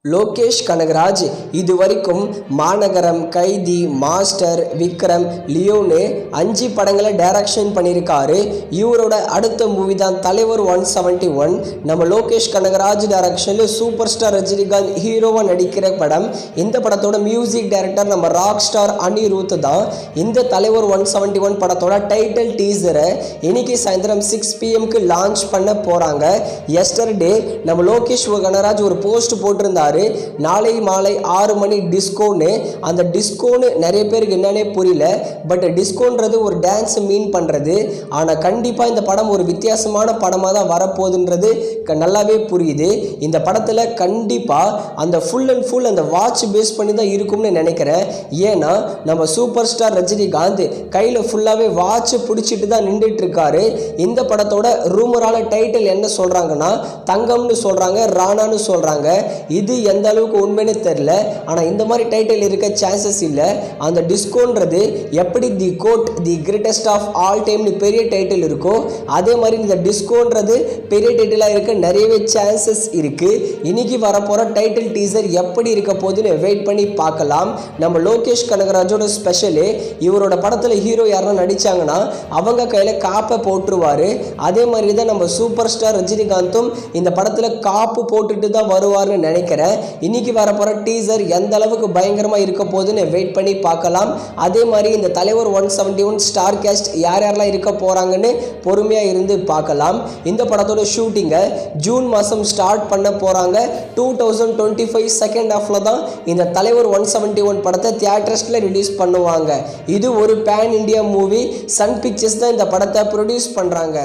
லோகேஷ் கனகராஜ் இதுவரைக்கும் மாநகரம், கைதி, மாஸ்டர், விக்ரம், லியோனு 5 படங்களை டைரக்ஷன் பண்ணியிருக்காரு. இவரோட அடுத்த மூவி தான் தலைவர் 171. நம்ம லோகேஷ் கனகராஜ் டைரக்ஷனில் சூப்பர் ஸ்டார் ரஜினிகாந்த் ஹீரோவாக நடிக்கிற படம். இந்த படத்தோட மியூசிக் டைரக்டர் நம்ம ராக் ஸ்டார் அனிருத் தான். இந்த தலைவர் 171 படத்தோட டைட்டில் டீசரை இன்னைக்கு சாயந்தரம் 6 PM லான்ச் பண்ண போகிறாங்க. எஸ்டர்டே நம்ம லோகேஷ் கனகராஜ் ஒரு போஸ்ட் போட்டிருந்தார். நாளை மாலை 6 மணி டிஸ்கோன்னு. அந்த டிஸ்கோன்னு நிறைய பேருக்கு என்னன்னே புரியல. பட் டிஸ்கோன்றது ஒரு டான்ஸ் மீன் பண்ணுறது. ஆனால் கண்டிப்பாக இந்த படம் ஒரு வித்தியாசமான படமாக தான் வரப்போகுதுன்றது நல்லாவே புரியுது. இந்த படத்தில் கண்டிப்பாக அந்த ஃபுல் அண்ட் ஃபுல் அந்த வாட்ச் பேஸ் பண்ணி தான் இருக்கும்னு நினைக்கிறேன். ஏன்னா நம்ம சூப்பர் ஸ்டார் ரஜினிகாந்த் கையில் ஃபுல்லாகவே வாட்ச் பிடிச்சிட்டு தான் நின்றுட்டு இருக்காரு. இந்த படத்தோட ரூமரால டைட்டில் என்ன சொல்கிறாங்கன்னா தங்கம்னு சொல்கிறாங்க, ராணான்னு சொல்கிறாங்க. இது எந்த அளவுக்கு உண்மைன்னு தெரியல. ஆனால் இந்த மாதிரி டைட்டில் இருக்க சான்சஸ் இல்லை. அந்த டிஸ்கோன்றது எப்படி the goat the greatest of all டைம்னு பெரிய டைட்டில் இருக்கோ அதே மாதிரி இந்த டிஸ்கோன்றது பெரிய டைட்டிலாக இருக்க நிறையவே சான்சஸ் இருக்குது. இன்னைக்கு வரப்போகிற டைட்டில் டீசர் எப்படி இருக்க போகுதுன்னு வெயிட் பண்ணி பார்க்கலாம். நம்ம லோகேஷ் கனகராஜோட ஸ்பெஷலு இவரோட படத்தில் ஹீரோ யாருன்னா நடித்தாங்கன்னா அவங்க கையில் காப்பை போட்டுருவார். அதே மாதிரி தான் நம்ம சூப்பர் ஸ்டார் ரஜினிகாந்தும் இந்த படத்தில் காப்பு போட்டுட்டு தான் வருவார்னு நினைக்கிறேன். இன்னைக்கு வரப்போகிற டீசர் எந்த அளவுக்கு பயங்கரமாக இருக்க போகுதுன்னு வெயிட் பண்ணி பார்க்கலாம். அதே மாதிரி இந்த தலைவர் 171 ஸ்டார் கேஸ்ட் யாரெல்லாம் இருக்க போகிறாங்கன்னு பொறுமையாக இருந்து பார்க்கலாம். இந்த படத்தோட ஷூட்டிங்கை ஜூன் மாதம் ஸ்டார்ட் பண்ண போகிறாங்க. 2025 செகண்ட் ஹாஃபில் தான் இந்த தலைவர் 171 படத்தை தியேட்டர்ஸில் ரிலீஸ் பண்ணுவாங்க. இது ஒரு pan India movie. Sun Pictures தான் இந்த படத்தை ப்ரொடியூஸ் பண்ணுறாங்க.